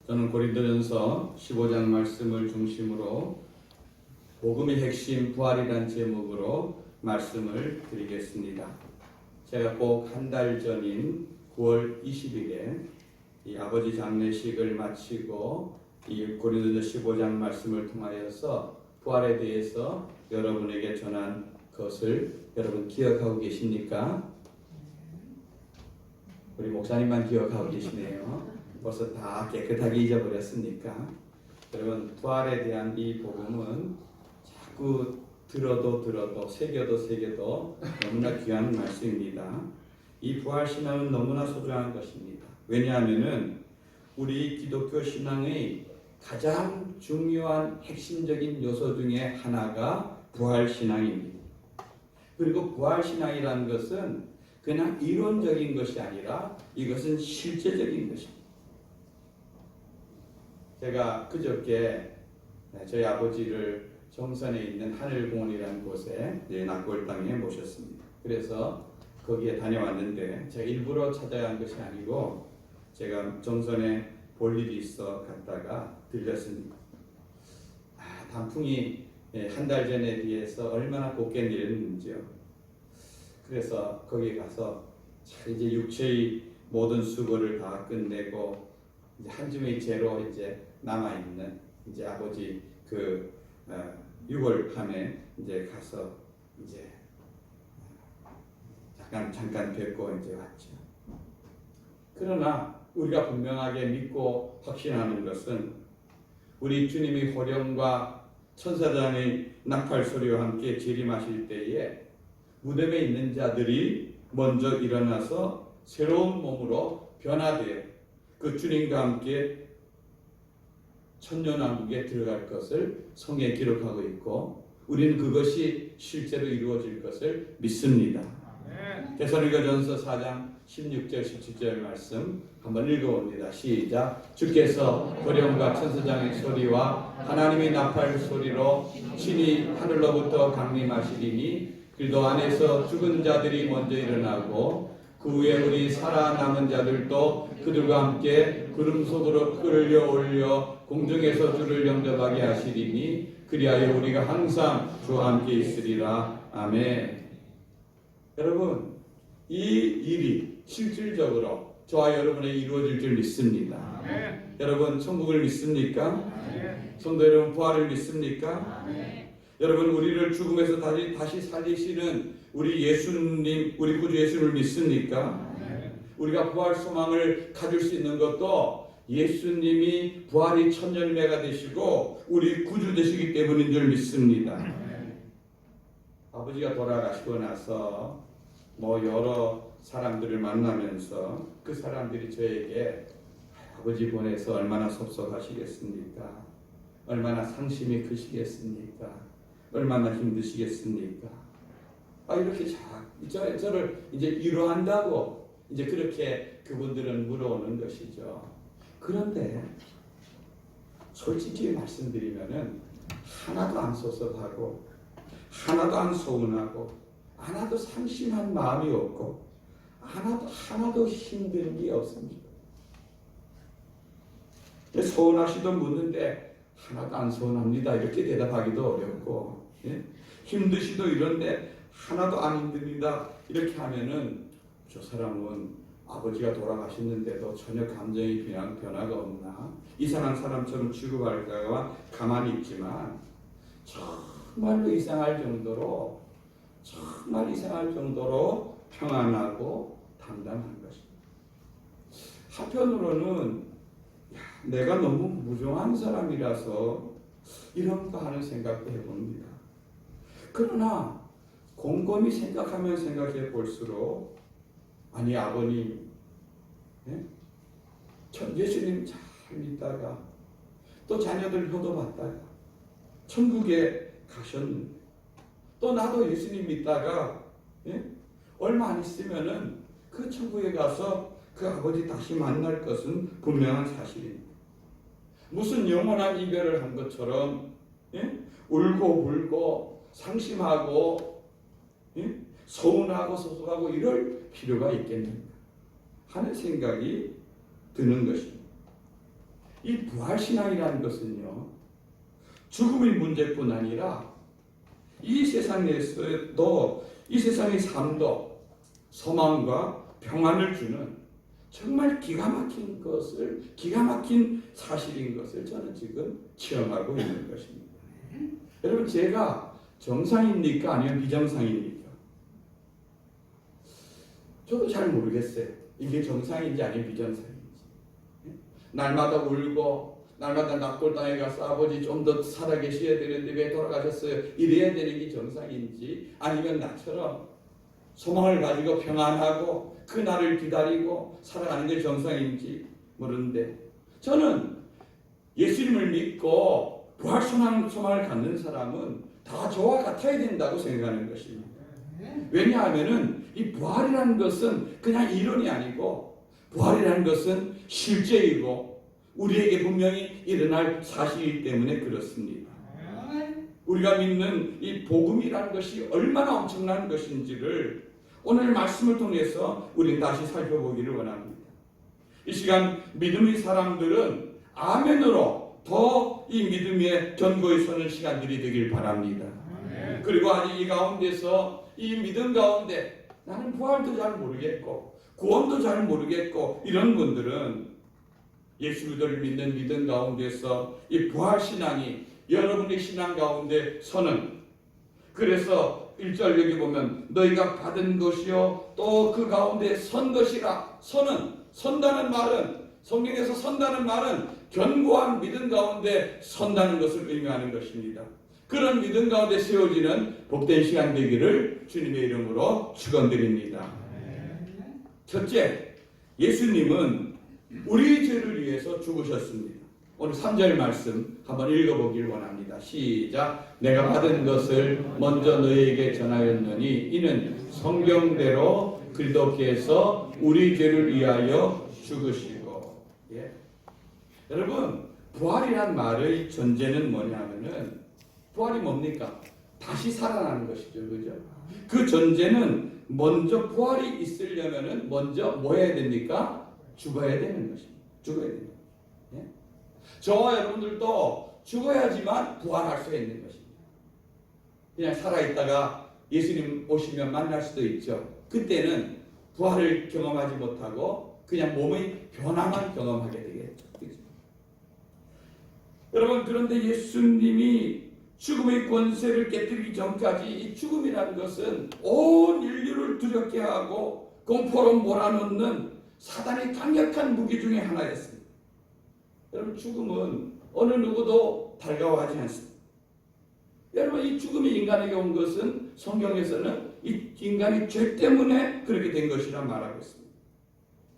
저는 고린도전서 15장 말씀을 중심으로 복음의 핵심 부활이라는 제목으로 말씀을 드리겠습니다. 제가 꼭 한 달 전인 9월 20일에 이 아버지 장례식을 마치고 이 고린도전서 15장 말씀을 통하여서 부활에 대해서 여러분에게 전한 것을 여러분 기억하고 계십니까? 우리 목사님만 기억하고 계시네요. 벌써 다 깨끗하게 잊어버렸습니까? 여러분, 부활에 대한 이 복음은 자꾸 들어도 새겨도 너무나 귀한 말씀입니다. 이 부활 신앙은 너무나 소중한 것입니다. 왜냐하면은 우리 기독교 신앙의 가장 중요한 핵심적인 요소 중에 하나가 부활 신앙입니다. 그리고 부활 신앙이라는 것은 그냥 이론적인 것이 아니라 이것은 실제적인 것입니다. 제가 그저께 저희 아버지를 정선에 있는 하늘공원이라는 곳에 낙골 땅에 모셨습니다. 그래서 거기에 다녀왔는데 제가 일부러 찾아간 것이 아니고 제가 정선에 볼 일이 있어 갔다가 들렸습니다. 단풍이 한 달 전에 비해서 얼마나 곱게 내렸는지요. 그래서 거기 가서 이제 육체의 모든 수고를 다 끝내고 이제 한 줌의 재로 이제 남아 있는 이제 아버지 그 6월 밤에 이제 가서 이제 잠깐 뵙고 이제 왔죠. 그러나 우리가 분명하게 믿고 확신하는 것은 우리 주님이 호령과 천사장의 나팔 소리와 함께 재림하실 때에 무덤에 있는 자들이 먼저 일어나서 새로운 몸으로 변화되어 그 주님과 함께 천년왕국에 들어갈 것을 성경에 기록하고 있고 우리는 그것이 실제로 이루어질 것을 믿습니다. 데살로니가전서 4장 16절 17절 말씀 한번 읽어봅니다. 시작. 주께서 호령과 천사장의 소리와 하나님의 나팔 소리로 친히 하늘로부터 강림하시리니 그리도 안에서 죽은 자들이 먼저 일어나고 그 후에 우리 살아남은 자들도 그들과 함께 구름 속으로 끌려올려 공중에서 주를 영접하게 하시리니 그리하여 우리가 항상 주와 함께 있으리라. 아멘. 여러분, 이 일이 실질적으로 저와 여러분에 이루어질 줄 믿습니다. 아멘. 여러분, 천국을 믿습니까? 아멘. 성도 여러분, 부활을 믿습니까? 아멘. 여러분, 우리를 죽음에서 다시 살리시는 우리 예수님, 우리 구주 예수를 믿습니까? 아멘. 우리가 부활 소망을 가질 수 있는 것도 예수님이 부활이 첫 열매가 되시고 우리 구주 되시기 때문인 줄 믿습니다. 아멘. 아버지가 돌아가시고 나서 여러 사람들을 만나면서 그 사람들이 저에게 아버지 보내서 얼마나 섭섭하시겠습니까? 얼마나 상심이 크시겠습니까? 얼마나 힘드시겠습니까? 이렇게 저를 이제 위로한다고 이제 그렇게 그분들은 물어오는 것이죠. 그런데 솔직히 말씀드리면은 하나도 안 섭섭하고 하나도 안 서운하고 하나도 상심한 마음이 없고 하나도 힘든 게 없습니다. 서운하시도 묻는데 하나도 안 서운합니다. 이렇게 대답하기도 어렵고 힘드시도 이런데 하나도 안 힘듭니다. 이렇게 하면은 저 사람은 아버지가 돌아가셨는데도 전혀 감정의 변화가 없나? 이상한 사람처럼 취급할까봐 가만히 있지만 정말로 이상할 정도로 평안하고 담담한 것입니다. 한편으로는 내가 너무 무정한 사람이라서 이런가 하는 생각도 해봅니다. 그러나 곰곰이 생각해 볼수록 아버님 예수님 잘 믿다가 또 자녀들 효도받다가 천국에 가셨는데 또 나도 예수님 믿다가 얼마 안 있으면은 그 천국에 가서 그 아버지 다시 만날 것은 분명한 사실입니다. 무슨 영원한 이별을 한 것처럼 울고 불고 상심하고 서운하고 섭섭하고 이럴 필요가 있겠는가 하는 생각이 드는 것입니다. 이 부활신앙이라는 것은요, 죽음의 문제뿐 아니라 이 세상에서도, 이 세상의 삶도 소망과 평안을 주는 정말 기가 막힌 사실인 것을 저는 지금 체험하고 있는 것입니다. 여러분, 제가 정상입니까? 아니면 비정상입니까? 저도 잘 모르겠어요. 이게 정상인지 아니면 비정상인지. 날마다 울고 날마다 납골당에 가서 아버지 좀 더 살아계셔야 되는데 왜 돌아가셨어요? 이래야 되는 게 정상인지, 아니면 나처럼 소망을 가지고 평안하고 그 날을 기다리고 살아가는 게 정상인지 모르는데, 저는 예수님을 믿고 부활 소망을 갖는 사람은 다 저와 같아야 된다고 생각하는 것입니다. 왜냐하면은 이 부활이라는 것은 그냥 이론이 아니고, 부활이라는 것은 실제이고 우리에게 분명히 일어날 사실이기 때문에 그렇습니다. 우리가 믿는 이 복음이라는 것이 얼마나 엄청난 것인지를 오늘 말씀을 통해서 우리는 다시 살펴보기를 원합니다. 이 시간 믿음의 사람들은 아멘으로 더 이 믿음의 견고히 서는 시간들이 되길 바랍니다. 그리고 아직 이 가운데서, 이 믿음 가운데 나는 부활도 잘 모르겠고 구원도 잘 모르겠고 이런 분들은 예수를 믿는 믿음 가운데서 이 부활신앙이 여러분의 신앙 가운데 서는, 그래서 1절 여기 보면 너희가 받은 것이요 또 그 가운데 선 것이라. 선다는 말은, 성경에서 선다는 말은 견고한 믿음 가운데 선다는 것을 의미하는 것입니다. 그런 믿음 가운데 세워지는 복된 시간 되기를 주님의 이름으로 축원드립니다. 첫째, 예수님은 우리 죄를 위해서 죽으셨습니다. 오늘 3절 말씀 한번 읽어보길 원합니다. 시작. 내가 받은 것을 먼저 너희에게 전하였느니 이는 성경대로 그리스도께서 우리 죄를 위하여 죽으시고. 예. 여러분, 부활이란 말의 전제는 뭐냐면은, 부활이 뭡니까? 다시 살아나는 것이죠. 그죠? 그 전제는 먼저 부활이 있으려면은 먼저 뭐 해야 됩니까? 죽어야 되는 것입니다. 죽어야 됩니다. 예? 저와 여러분들도 죽어야지만 부활할 수 있는 것입니다. 그냥 살아있다가 예수님 오시면 만날 수도 있죠. 그때는 부활을 경험하지 못하고 그냥 몸의 변화만 경험하게 되겠죠. 그렇죠? 여러분, 그런데 예수님이 죽음의 권세를 깨뜨리기 전까지 이 죽음이라는 것은 온 인류를 두렵게 하고 공포로 몰아넣는 사단의 강력한 무기 중에 하나였습니다. 여러분, 죽음은 어느 누구도 달가워하지 않습니다. 여러분, 이 죽음이 인간에게 온 것은 성경에서는 이 인간의 죄 때문에 그렇게 된 것이라 말하고 있습니다.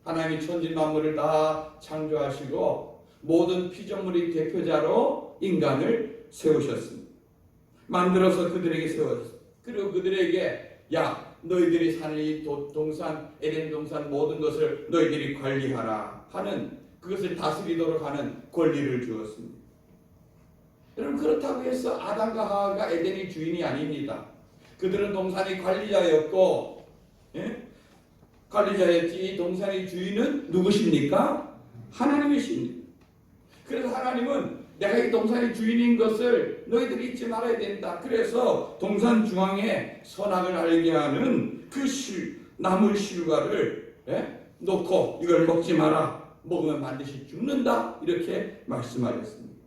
하나님이 천지 만물을 다 창조하시고 모든 피조물의 대표자로 인간을 세우셨습니다. 만들어서 그들에게 세웠습니다. 그리고 그들에게 야, 너희들이 사는 이 동산, 에덴 동산 모든 것을 너희들이 관리하라 하는, 그것을 다스리도록 하는 권리를 주었습니다. 여러분, 그렇다고 해서 아담과 하와가 에덴의 주인이 아닙니다. 그들은 동산의 관리자였고, 예? 관리자였지. 이 동산의 주인은 누구십니까? 하나님이십니다. 그래서 하나님은 내가 이 동산의 주인인 것을 너희들이 잊지 말아야 된다. 그래서 동산 중앙에 선악을 알게 하는 그 나무 실과를 놓고 이걸 먹지 마라. 먹으면 반드시 죽는다. 이렇게 말씀하셨습니다.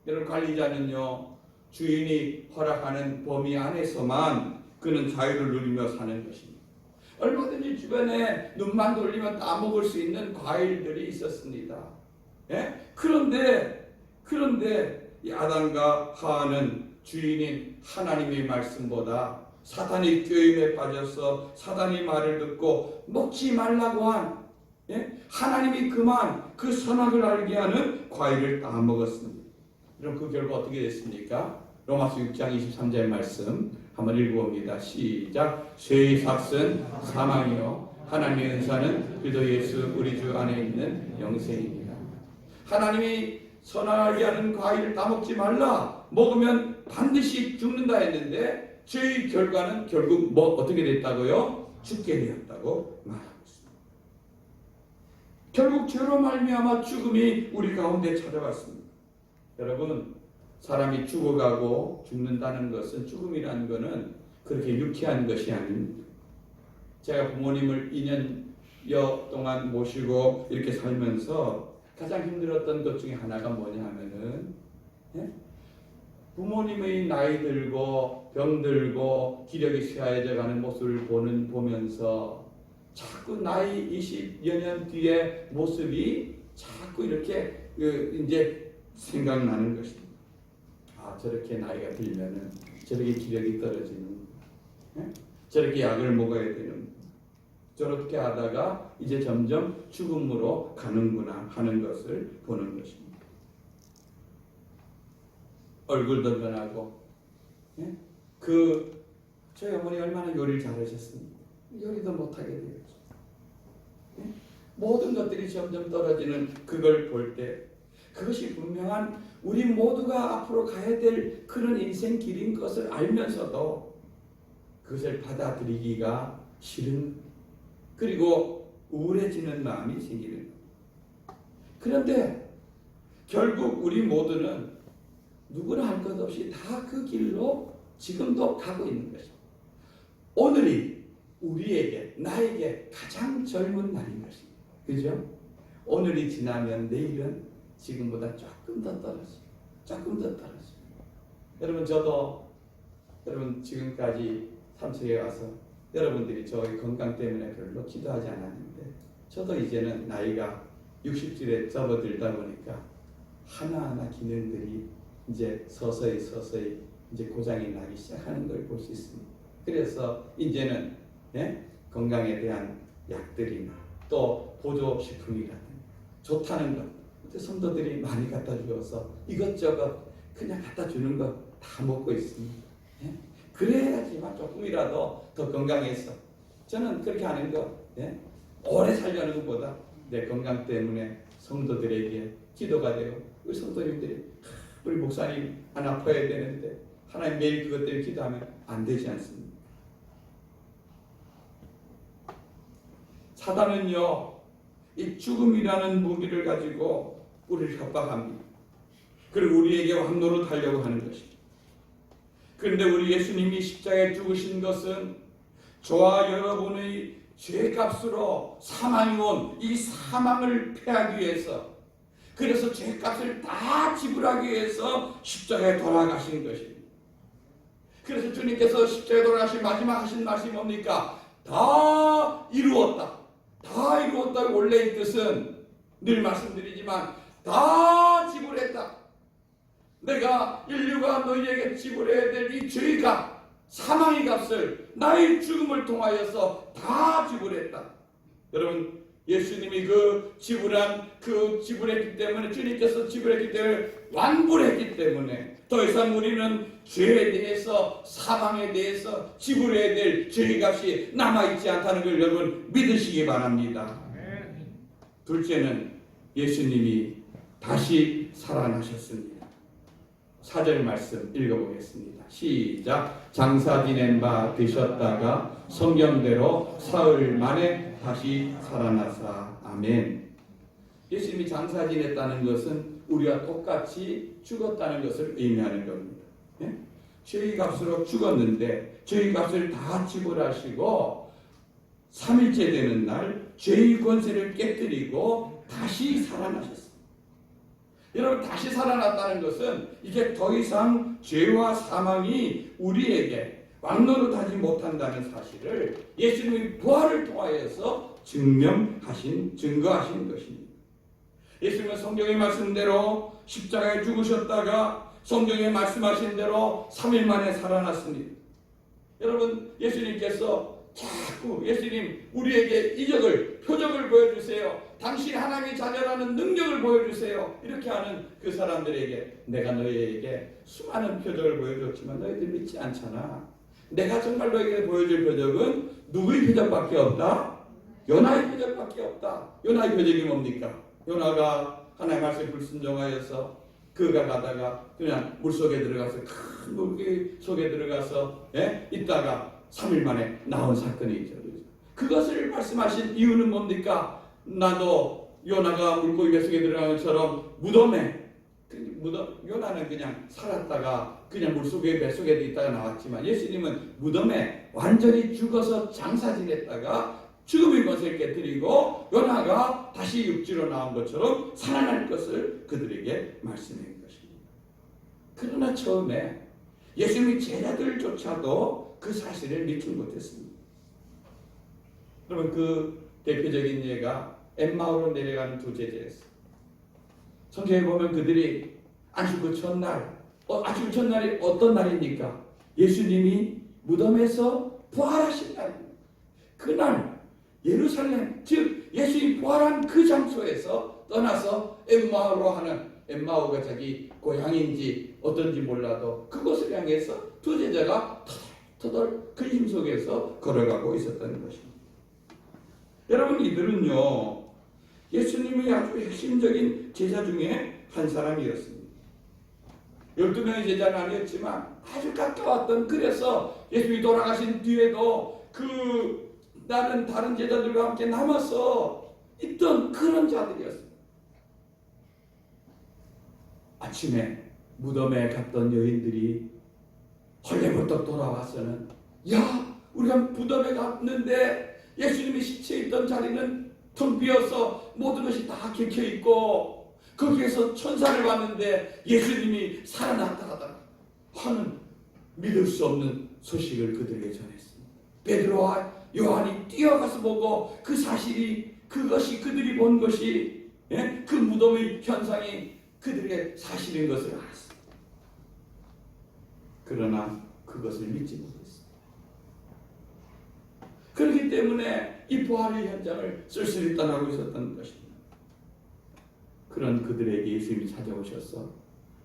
여러분, 관리자는요, 주인이 허락하는 범위 안에서만 그는 자유를 누리며 사는 것입니다. 얼마든지 주변에 눈만 돌리면 다 먹을 수 있는 과일들이 있었습니다. 그런데 이 아담과 하와는 주인인 하나님의 말씀보다 사탄의 꾀임에 빠져서 사단의 말을 듣고 먹지 말라고 한, 하나님이 그만 그 선악을 알게 하는 과일을 다 먹었습니다. 그럼 그 결과 어떻게 됐습니까? 로마서 6장 23절 말씀 한번 읽어봅니다. 시작. 죄의 삭은 사망이요 하나님의 은사는 그리스도 예수 우리 주 안에 있는 영생입니다. 하나님이 선악을 하는 과일을 다 먹지 말라. 먹으면 반드시 죽는다 했는데 죄의 결과는 결국 어떻게 됐다고요? 죽게 되었다고 말하고 있습니다. 결국 죄로 말미암아 죽음이 우리 가운데 찾아왔습니다. 여러분, 사람이 죽어가고 죽는다는 것은, 죽음이라는 것은 그렇게 유쾌한 것이 아닙니다. 제가 부모님을 2년여 동안 모시고 이렇게 살면서 가장 힘들었던 것 중에 하나가 뭐냐 하면은, 부모님의 나이 들고 병들고 기력이 쇠해져 가는 모습을 보면서 자꾸 나이 20여 년 뒤의 모습이 자꾸 이렇게 이제 생각나는 것입니다. 아, 저렇게 나이가 들면은 저렇게 기력이 떨어지는, 저렇게 약을 먹어야 되는, 저렇게 하다가 이제 점점 죽음으로 가는구나 하는 것을 보는 것입니다. 얼굴도 변하고, 저희 어머니 얼마나 요리를 잘하셨습니까? 요리도 못하게 되었죠. 모든 것들이 점점 떨어지는 그걸 볼 때, 그것이 분명한 우리 모두가 앞으로 가야 될 그런 인생 길인 것을 알면서도 그것을 받아들이기가 싫은, 그리고 우울해지는 마음이 생기는 거예요. 그런데 결국 우리 모두는 누구나 할 것 없이 다 그 길로 지금도 가고 있는 것입니다. 오늘이 우리에게, 나에게 가장 젊은 날인 것입니다. 그죠? 오늘이 지나면 내일은 지금보다 조금 더 떨어져요. 조금 더 떨어져요. 여러분 지금까지 삼척에 와서 여러분들이 저희 건강 때문에 별로 기도하지 않았는데, 저도 이제는 나이가 60줄에 접어들다 보니까 하나하나 기능들이 이제 서서히 이제 고장이 나기 시작하는 걸 볼 수 있습니다. 그래서 이제는 건강에 대한 약들이나 또 보조식품이라든가 좋다는 것, 성도들이 많이 갖다 주어서 이것저것 그냥 갖다 주는 것 다 먹고 있습니다. 그래야지만 조금이라도 더 건강해서, 저는 그렇게 하는 거, 오래 살려는 것보다 내 건강 때문에 성도들에게 기도가 되고, 우리 성도님들이 우리 목사님 안 아파야 되는데 하나님 매일 그것 때문에 기도하면 안 되지 않습니까? 사단은요, 이 죽음이라는 무기를 가지고 우리를 협박합니다. 그리고 우리에게 왕노릇하려고 하는 것입니다. 그런데 우리 예수님이 십자가에 죽으신 것은 저와 여러분의 죄값으로 사망이 온 이 사망을 패하기 위해서, 그래서 죄값을 다 지불하기 위해서 십자가에 돌아가신 것입니다. 그래서 주님께서 십자가에 돌아가신 마지막 하신 말씀이 뭡니까? 다 이루었다. 다 이루었다고, 원래 이 뜻은 늘 말씀드리지만 다 지불했다. 내가 인류가 너희에게 지불해야 될 이 죄값, 사망의 값을 나의 죽음을 통하여서 다 지불했다. 여러분, 예수님이 지불했기 때문에, 주님께서 지불했기 때문에, 완불했기 때문에 더 이상 우리는 죄에 대해서, 사망에 대해서 지불해야 될 죄의 값이 남아있지 않다는 걸 여러분 믿으시기 바랍니다. 둘째는 예수님이 다시 살아나셨습니다. 4절 말씀 읽어보겠습니다. 시작. 장사 지낸 바 되셨다가 성경대로 사흘 만에 다시 살아나사. 아멘. 예수님이 장사 지냈다는 것은 우리와 똑같이 죽었다는 것을 의미하는 겁니다. 죄의 값으로 죽었는데 죄의 값을 다 지불하시고 3일째 되는 날 죄의 권세를 깨뜨리고 다시 살아나셨습니다. 여러분, 다시 살아났다는 것은 이제 더 이상 죄와 사망이 우리에게 왕노릇하지 못한다는 사실을 예수님의 부활을 통하여서 증거하신 것입니다. 예수님은 성경의 말씀대로 십자가에 죽으셨다가 성경에 말씀하신 대로 3일 만에 살아났습니다. 여러분, 예수님께서 자꾸 우리에게 표적을 보여주세요. 당신 하나님의 자녀라는 능력을 보여주세요. 이렇게 하는 그 사람들에게 내가 너희에게 수많은 표적을 보여줬지만 너희들 믿지 않잖아. 내가 정말 너희에게 보여줄 표적은 누구의 표적밖에 없다? 요나의 표적밖에 없다. 요나의 표적이 뭡니까? 요나가 하나님의 말씀에 불순종하여서 그가 가다가 그냥 물속에 들어가서, 큰 물고기 속에 들어가서 있다가 3일 만에 나온 사건이 있죠. 그것을 말씀하신 이유는 뭡니까? 나도 요나가 물고기 뱃속에 들어간 것처럼 무덤에, 요나는 그냥 살았다가 그냥 물속에 뱃속에 있다가 나왔지만 예수님은 무덤에 완전히 죽어서 장사 지냈다가 죽음의 것을 깨뜨리고 요나가 다시 육지로 나온 것처럼 살아날 것을 그들에게 말씀한 것입니다. 그러나 처음에 예수님의 제자들조차도 그 사실을 믿지 못했습니다. 그러면 그 대표적인 예가 엠마오로 내려가는 두 제자였어요. 성경에 보면 그들이 안식구 첫날, 안식구 첫날이 어떤 날입니까? 예수님이 무덤에서 부활하신 날입니다. 그날 예루살렘, 즉 예수님이 부활한 그 장소에서 떠나서 엠마오로 하는, 엠마오가 자기 고향인지 어떤지 몰라도 그곳을 향해서 두 제자가 터덜터덜 그 힘 속에서 걸어가고 있었다는 것입니다. 여러분, 이들은요 예수님의 아주 핵심적인 제자 중에 한 사람이었습니다. 12명의 제자는 아니었지만 아주 가까웠던, 그래서 예수님이 돌아가신 뒤에도 그 다른 제자들과 함께 남아서 있던 그런 자들이었습니다. 아침에 무덤에 갔던 여인들이 헐레벌떡 돌아와서는, 야, 우리가 무덤에 갔는데 예수님의 시체 있던 자리는 텅 비어서 모든 것이 다 켜켜 있고 거기에서 천사를 봤는데 예수님이 살아났다 하더라 하는 믿을 수 없는 소식을 그들에게 전했습니다. 베드로와 요한이 뛰어가서 보고 그 사실이, 그것이 그들이 본 것이, 그 무덤의 현상이 그들의 사실인 것을 알았습니다. 그러나 그것을 믿지 못했습니다. 그렇기 때문에 이 부활의 현장을 쓸쓸히 떠나고 있었던 것입니다. 그런 그들에게 예수님이 찾아오셔서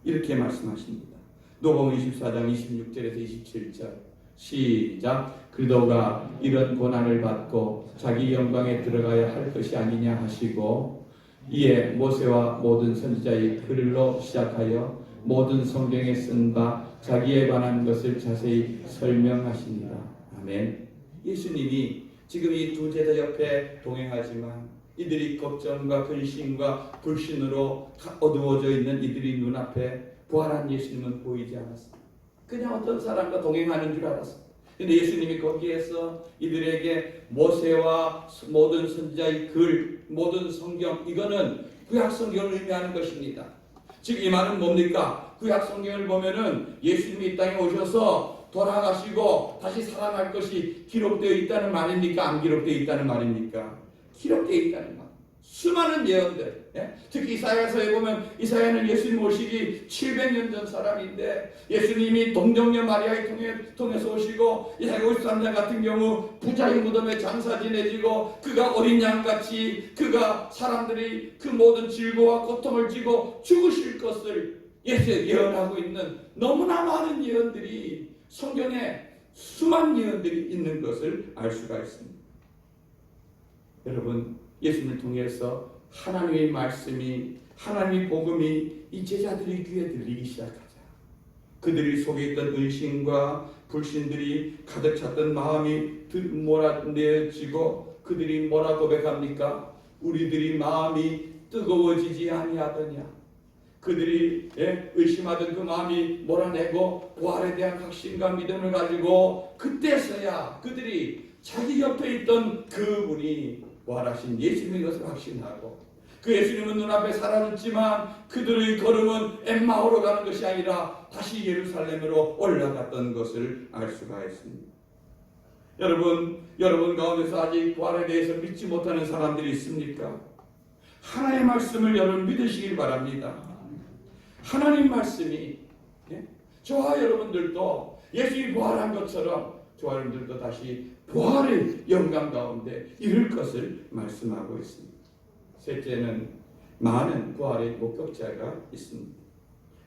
이렇게 말씀하십니다. 누가복음 24장 26절에서 27절 시작. 그리도가 이런 고난을 받고 자기 영광에 들어가야 할 것이 아니냐 하시고 이에 모세와 모든 선지자의 글로 시작하여 모든 성경에 쓴 바 자기에 관한 것을 자세히 설명하십니다. 아멘. 예수님이 지금 이 두 제자 옆에 동행하지만 이들이 걱정과 근심과 불신으로 어두워져 있는 이들이 눈앞에 부활한 예수님은 보이지 않았습니다. 그냥 어떤 사람과 동행하는 줄 알았습니다. 근데 예수님이 거기에서 이들에게 모세와 모든 선지자의 글, 모든 성경, 이거는 구약 성경을 의미하는 것입니다. 즉 이 말은 뭡니까? 구약 성경을 보면은 예수님이 이 땅에 오셔서 돌아가시고 다시 살아날 것이 기록되어 있다는 말입니까? 안 기록되어 있다는 말입니까? 기록되어 있다는 말. 수많은 예언들, 특히 이사야서에 보면 이사야는 예수님 오시기 700년 전 사람인데 예수님이 동정녀 마리아를 통해서 오시고 이사야 53장 같은 경우 부자의 무덤에 장사 지내지고 그가 어린 양같이 그가 사람들이 그 모든 질고와 고통을 지고 죽으실 것을 예언하고 있는 너무나 많은 예언들이 성경에 수많은 예언들이 있는 것을 알 수가 있습니다. 여러분, 예수님을 통해서 하나님의 말씀이, 하나님의 복음이 이 제자들의 귀에 들리기 시작하자. 그들이 속에 있던 의심과 불신들이 가득 찼던 마음이 몰아내어지고 그들이 뭐라 고백합니까? 우리들이 마음이 뜨거워지지 아니하더냐. 그들이 의심하던 그 마음이 몰아내고 부활에 대한 확신과 믿음을 가지고 그때서야 그들이 자기 옆에 있던 그분이 부활하신 예수님인 것을 확신하고 그 예수님은 눈앞에 사라졌지만 그들의 걸음은 엠마오로 가는 것이 아니라 다시 예루살렘으로 올라갔던 것을 알 수가 있습니다. 여러분 가운데서 아직 부활에 대해서 믿지 못하는 사람들이 있습니까? 하나님의 말씀을 여러분 믿으시길 바랍니다. 하나님 말씀이 저와 여러분들도 예수님이 부활한 것처럼 저와 여러분들도 다시 부활의 영광 가운데 이룰 것을 말씀하고 있습니다. 셋째는 많은 부활의 목격자가 있습니다.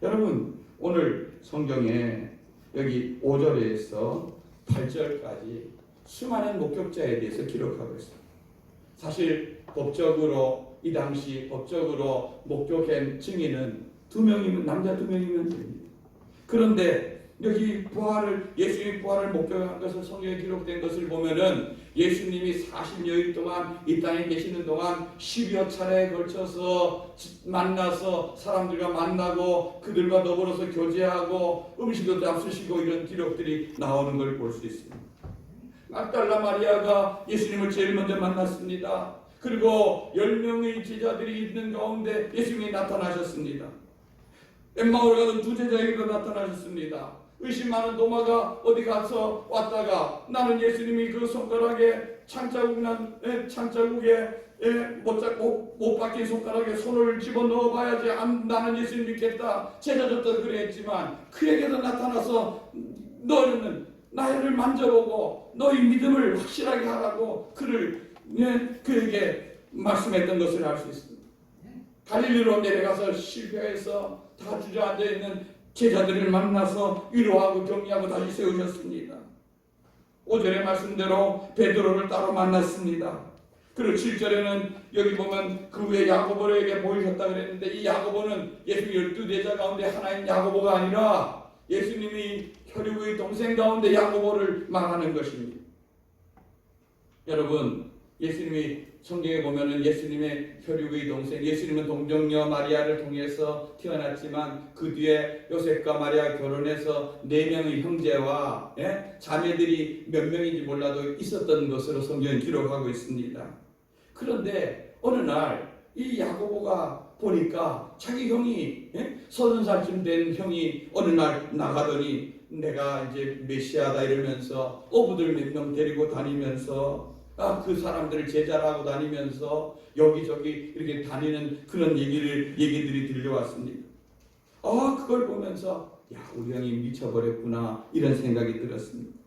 여러분, 오늘 성경에 여기 5절에서 8절까지 수많은 목격자에 대해서 기록하고 있습니다. 사실 법적으로 이 당시 법적으로 목격한 증인은 2명이면 남자 2명이면 됩니다. 그런데 여기 예수님이 부활을 목격한 것을 성경에 기록된 것을 보면은 예수님이 40여일 동안 이 땅에 계시는 동안 10여 차례에 걸쳐서 만나서 사람들과 만나고 그들과 더불어서 교제하고 음식도 잡수시고 이런 기록들이 나오는 걸 볼 수 있습니다. 막달라 마리아가 예수님을 제일 먼저 만났습니다. 그리고 10명의 제자들이 있는 가운데 예수님이 나타나셨습니다. 엠마오를 가던 두 제자에게도 나타나셨습니다. 의심 많은 도마가 어디 가서 왔다가 나는 예수님이 그 손가락에 창자국에 못 박힌 손가락에 손을 집어넣어 봐야지 나는 예수님 믿겠다. 제자들도 그랬지만 그에게도 나타나서 너는 나를 만져보고 너희 믿음을 확실하게 하라고 그에게 말씀했던 것을 알 수 있습니다. 갈릴리로 내려가서 실패해서 다 주저앉아 있는 제자들을 만나서 위로하고 격려하고 다시 세우셨습니다. 5절의 말씀대로 베드로를 따로 만났습니다. 그리고 7절에는 여기 보면 그 후에 야고보에게 보이셨다 그랬는데 이 야고보는 예수님 12제자 가운데 하나인 야고보가 아니라 예수님이 혈육의 동생 가운데 야고보를 말하는 것입니다. 여러분, 예수님이 성경에 보면은 예수님의 혈육의 동생, 예수님은 동정녀 마리아를 통해서 태어났지만 그 뒤에 요셉과 마리아 결혼해서 4명의 형제와 자매들이 몇 명인지 몰라도 있었던 것으로 성경이 기록하고 있습니다. 그런데 어느 날 이 야고보가 보니까 자기 형이 30살쯤 된 형이 어느 날 나가더니 내가 이제 메시아다 이러면서 어부들 몇 명 데리고 다니면서 그 사람들을 제자라고 다니면서 여기저기 이렇게 다니는 그런 얘기들이 들려왔습니다. 그걸 보면서 우리 형이 미쳐버렸구나 이런 생각이 들었습니다.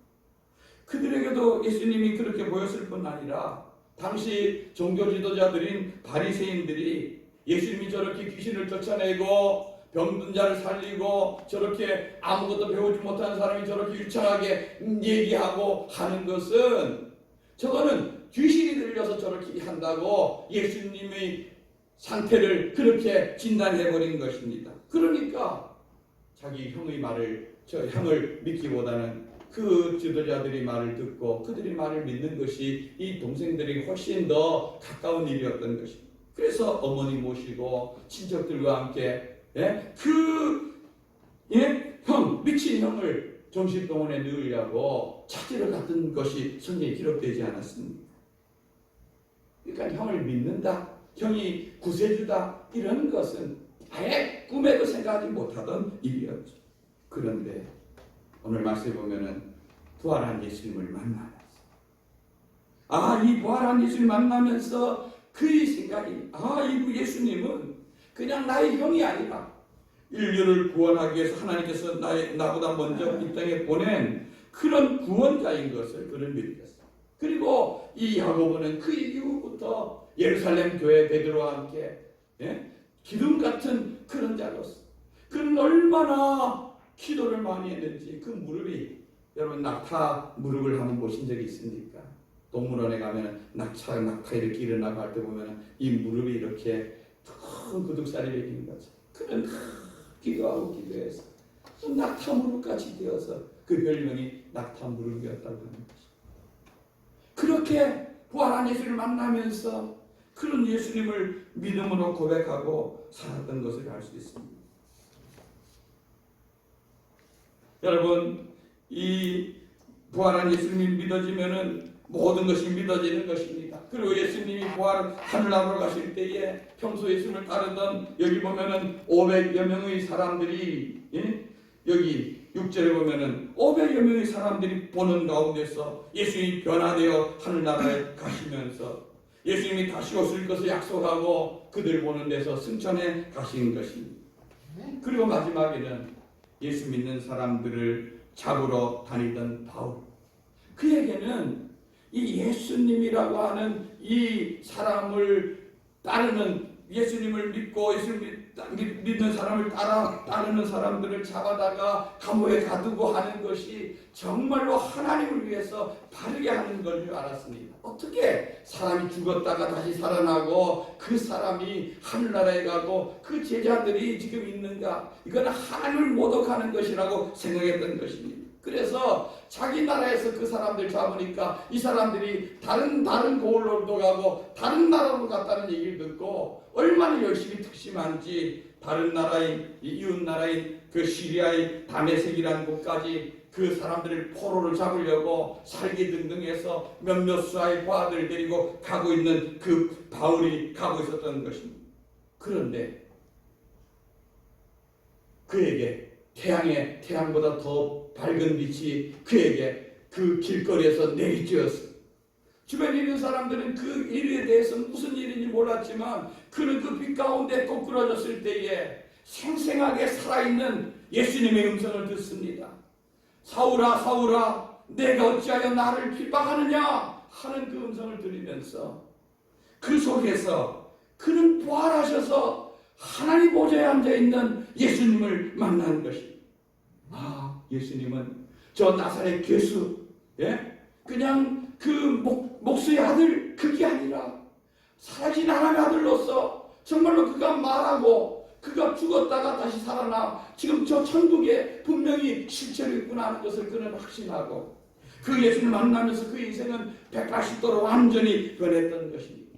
그들에게도 예수님이 그렇게 보였을 뿐 아니라 당시 종교 지도자들인 바리새인들이 예수님이 저렇게 귀신을 쫓아내고 병든 자를 살리고 저렇게 아무것도 배우지 못한 사람이 저렇게 유창하게 얘기하고 하는 것은 저거는 귀신이 들려서 저렇게 한다고 예수님의 상태를 그렇게 진단해버린 것입니다. 그러니까 자기 형의 말을, 저 형을 믿기보다는 그 지도자들이 말을 듣고 그들이 말을 믿는 것이 이 동생들이 훨씬 더 가까운 일이었던 것입니다. 그래서 어머니 모시고 친척들과 함께 형, 미친 형을 정신병원에 넣으려고 찾으러 갔던 것이 성경에 기록되지 않았습니다. 그러니까 형을 믿는다, 형이 구세주다 이런 것은 아예 꿈에도 생각하지 못하던 일이었죠. 그런데 오늘 말씀에 보면은 부활한 예수님을 만나면서 이 부활한 예수님을 만나면서 그의 생각이 이 예수님은 그냥 나의 형이 아니라 인류를 구원하기 위해서 하나님께서 나보다 먼저 이 땅에 보낸 그런 구원자인 것을 그를 믿겠어요. 그리고 이 야고보는 그 이후부터 예루살렘 교회 베드로와 함께 기둥 같은 그런 자로서 그는 얼마나 기도를 많이 했는지 그 무릎이 여러분 낙타 무릎을 한번 보신 적이 있습니까? 동물원에 가면 낙타 이렇게 일어나고 할 때 보면 이 무릎이 이렇게 큰 구둑살이 베긴 거죠. 그는 기도하고 기도해서 낙타 무릎같이 되어서 그 별명이 낙타 무릎이었다고 하는 거죠. 그렇게 부활한 예수를 만나면서 그런 예수님을 믿음으로 고백하고 살았던 것을 알 수 있습니다. 여러분, 이 부활한 예수님이 믿어지면은 모든 것이 믿어지는 것입니다. 그리고 예수님이 하늘나라로 가실 때에 평소 예수님을 따르던 여기 보면은 500여 명의 사람들이 여기 6절에 보면은 500여 명의 사람들이 보는 가운데서 예수님이 변화되어 하늘나라에 가시면서 예수님이 다시 오실 것을 약속하고 그들 보는 데서 승천해 가신 것입니다. 그리고 마지막에는 예수 믿는 사람들을 잡으러 다니던 바울, 그에게는 이 예수님이라고 하는 이 사람을 따르는 예수님을 믿고 예수님을 믿는 사람을 따르는 사람들을 잡아다가 감옥에 가두고 하는 것이 정말로 하나님을 위해서 바르게 하는 걸 줄 알았습니다. 어떻게 사람이 죽었다가 다시 살아나고 그 사람이 하늘나라에 가고 그 제자들이 지금 있는가? 이거는 하나님을 모독하는 것이라고 생각했던 것입니다. 그래서 자기 나라에서 그 사람들 잡으니까 이 사람들이 다른 고을로도 가고 다른 나라로 갔다는 얘기를 듣고 얼마나 열심히 특심한지 다른 나라인 이웃 나라인 그 시리아의 다메섹이라는 곳까지 그 사람들을 포로를 잡으려고 살기 등등해서 몇몇 수하의 부하들 데리고 가고 있는 그 바울이 가고 있었던 것입니다. 그런데 그에게 태양보다 더 밝은 빛이 그에게 그 길거리에서 내리쬐었습니다. 주변에 있는 사람들은 그 일에 대해서 무슨 일인지 몰랐지만 그는 그 빛 가운데 꼬꾸라졌을 때에 생생하게 살아있는 예수님의 음성을 듣습니다. 사울아 사울아 내가 어찌하여 나를 핍박하느냐 하는 그 음성을 들으면서 그 속에서 그는 부활하셔서 하나님 보좌에 앉아있는 예수님을 만난 것입니다. 예수님은 저 나사렛 괴수, 그냥 그 목수의 아들 그게 아니라 살아진 하나님의 아들로서 정말로 그가 말하고 그가 죽었다가 다시 살아나 지금 저 천국에 분명히 실체로 있구나 하는 것을 그는 확신하고 그 예수님을 만나면서 그 인생은 180도로 완전히 변했던 것입니다.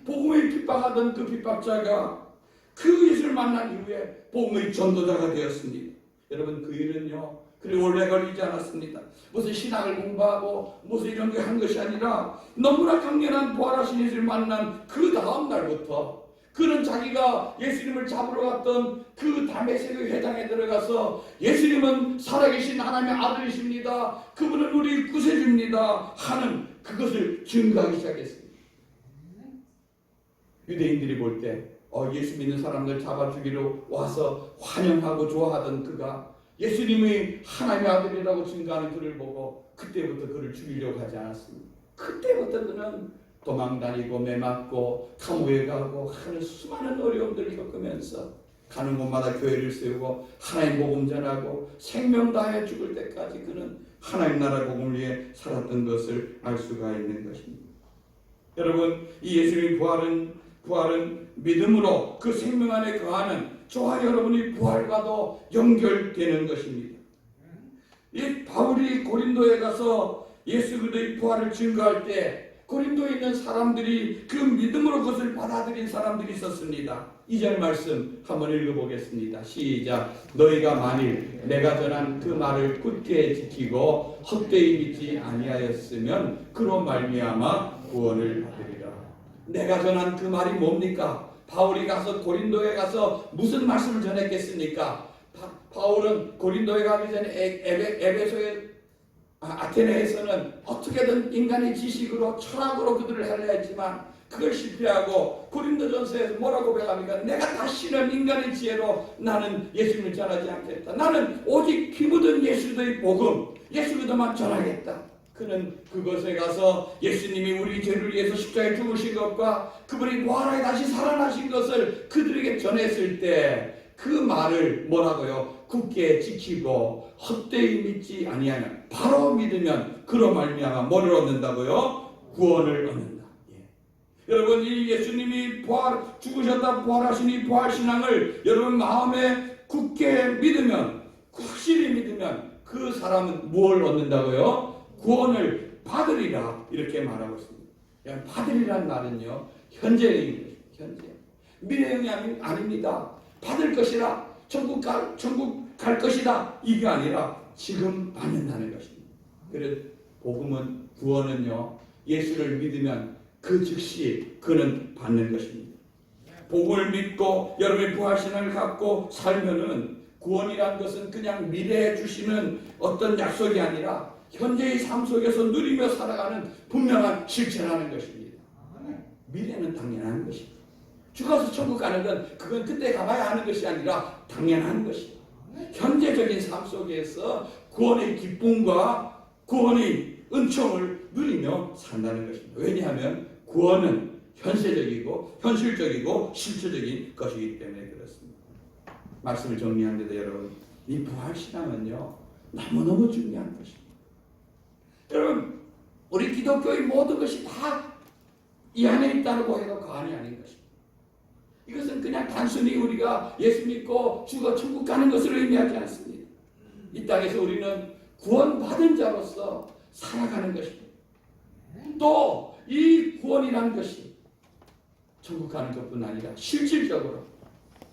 복음을 핍박하던 그 핍박자가 그 예수를 만난 이후에 복음의 전도자가 되었습니다. 여러분 그 일은요 그리 오래 걸리지 않았습니다. 무슨 신학을 공부하고 무슨 이런 게 한 것이 아니라 너무나 강렬한 부활하신 예수를 만난 그 다음 날부터 그는 자기가 예수님을 잡으러 갔던 그 다메섹 회당에 들어가서 예수님은 살아계신 하나님의 아들이십니다. 그분은 우리 구세주입니다. 하는 그것을 증거하기 시작했습니다. 유대인들이 볼 때 예수 믿는 사람들 잡아주기로 와서 환영하고 좋아하던 그가 예수님이 하나님의 아들이라고 증거하는 그를 보고 그때부터 그를 죽이려고 하지 않았습니다. 그때부터 그는 도망다니고 매맞고 감옥에 가고 하는 수많은 어려움들을 겪으면서 가는 곳마다 교회를 세우고 하나님 복음 전하고 생명 다해 죽을 때까지 그는 하나님 나라 복음을 위해 살았던 것을 알 수가 있는 것입니다. 여러분 이 예수님의 부활은 믿음으로 그 생명 안에 거하는 저와 여러분의 부활과도 연결되는 것입니다. 이 바울이 고린도에 가서 예수 그리스도의 부활을 증거할 때 고린도에 있는 사람들이 그 믿음으로 그것을 받아들인 사람들이 있었습니다. 2절 말씀 한번 읽어보겠습니다. 시작. 너희가 만일 내가 전한 그 말을 굳게 지키고 헛되이 믿지 아니하였으면 그로 말미암아 구원을 받으리라. 내가 전한 그 말이 뭡니까? 바울이 가서 고린도에 가서 무슨 말씀을 전했겠습니까? 바울은 고린도에 가기 전에 아테네에서는 어떻게든 인간의 지식으로 철학으로 그들을 하려 했지만 그걸 실패하고 고린도전서에서 뭐라고 배합니까? 내가 다시는 인간의 지혜로 나는 예수님을 전하지 않겠다. 나는 오직 피 묻은 예수의 복음, 예수 그리스도만 전하겠다. 그는 그곳에 가서 예수님이 우리 죄를 위해서 십자가에 죽으신 것과 그분이 부활하여 다시 살아나신 것을 그들에게 전했을 때 그 말을 뭐라고요? 굳게 지키고 헛되이 믿지 아니하면 바로 믿으면 그로 말미암아 뭐를 얻는다고요? 구원을 얻는다. 여러분 이 예수님이 죽으셨다 부활하신 이 부활신앙을 여러분 마음에 굳게 믿으면 확실히 믿으면 그 사람은 무엇을 얻는다고요? 구원을 받으리라 이렇게 말하고 있습니다. 받으리라는 말은요 현재형입니다. 현재 미래형이 아닙니다. 받을 것이라 천국 갈 것이다 이게 아니라 지금 받는다는 것입니다. 그래서 복음은 구원은요 예수를 믿으면 그 즉시 그는 받는 것입니다. 복음을 믿고 여러분의 부활신앙을 갖고 살면은 구원이란 것은 그냥 미래에 주시는 어떤 약속이 아니라 현재의 삶 속에서 누리며 살아가는 분명한 실체라는 것입니다. 미래는 당연한 것입니다. 죽어서 천국 가는 건 그건 그때 가봐야 하는 것이 아니라 당연한 것입니다. 현재적인 삶 속에서 구원의 기쁨과 구원의 은총을 누리며 산다는 것입니다. 왜냐하면 구원은 현세적이고 현실적이고 실체적인 것이기 때문에 그렇습니다. 말씀을 정리합니다. 여러분, 이 부활신앙은요 너무너무 중요한 것입니다. 여러분, 우리 기독교의 모든 것이 다 이 안에 있다고 해도 과언이 아닌 것입니다. 이것은 그냥 단순히 우리가 예수 믿고 죽어 천국 가는 것을 의미하지 않습니다. 이 땅에서 우리는 구원받은 자로서 살아가는 것입니다. 또 이 구원이라는 것이 천국 가는 것뿐 아니라 실질적으로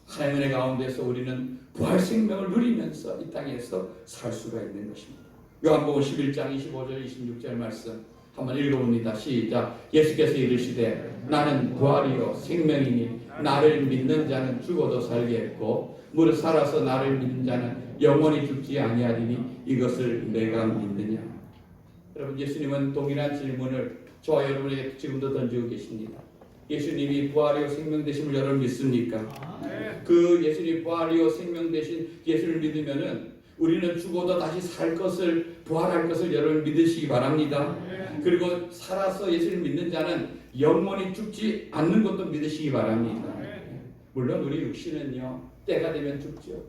하나님의 은혜 가운데서 우리는 부활 생명을 누리면서 이 땅에서 살 수가 있는 것입니다. 요한복음 11장 25절 26절 말씀 한번 읽어봅니다. 시작. 예수께서 이르시되 나는 부활이요 생명이니 나를 믿는 자는 죽어도 살게 했고 무릇 살아서 나를 믿는 자는 영원히 죽지 아니하리니 이것을 내가 믿느냐. 여러분, 예수님은 동일한 질문을 저와 여러분에게 지금도 던지고 계십니다. 예수님이 부활이요 생명 되심을 여러분 믿습니까? 그 예수님 부활이요 생명 되신 예수를 믿으면은 우리는 죽어도 다시 살 것을, 부활할 것을 여러분 믿으시기 바랍니다. 그리고 살아서 예수를 믿는 자는 영원히 죽지 않는 것도 믿으시기 바랍니다. 물론 우리 육신은요 때가 되면 죽죠.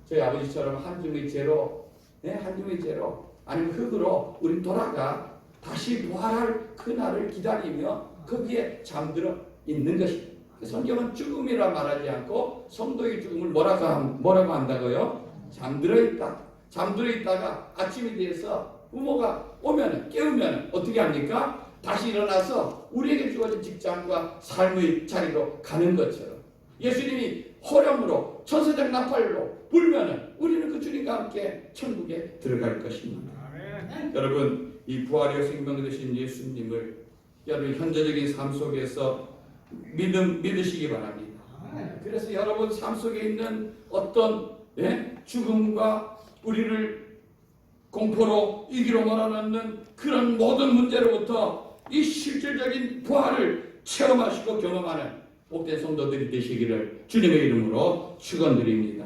저희 아버지처럼 한중의 죄로, 한중의 죄로 아니면 흙으로 우리 돌아가 다시 부활할 그날을 기다리며 거기에 잠들어 있는 것입니다. 성경은 죽음이라 말하지 않고 성도의 죽음을 뭐라고 한다고요? 잠들어 있다. 잠들어 있다가 아침이 돼서 부모가 오면 깨우면 어떻게 합니까? 다시 일어나서 우리에게 주어진 직장과 삶의 자리로 가는 것처럼 예수님이 호령으로 천사장 나팔로 불면은 우리는 그 주님과 함께 천국에 들어갈 것입니다. 여러분, 이 부활의 생명 되신 예수님을 여러분 현재적인 삶 속에서 믿으시기 바랍니다. 그래서 여러분 삶 속에 있는 어떤 죽음과 우리를 공포로 이기로 몰아넣는 그런 모든 문제로부터 이 실질적인 부활을 체험하시고 경험하는 복된 성도들이 되시기를 주님의 이름으로 축원드립니다.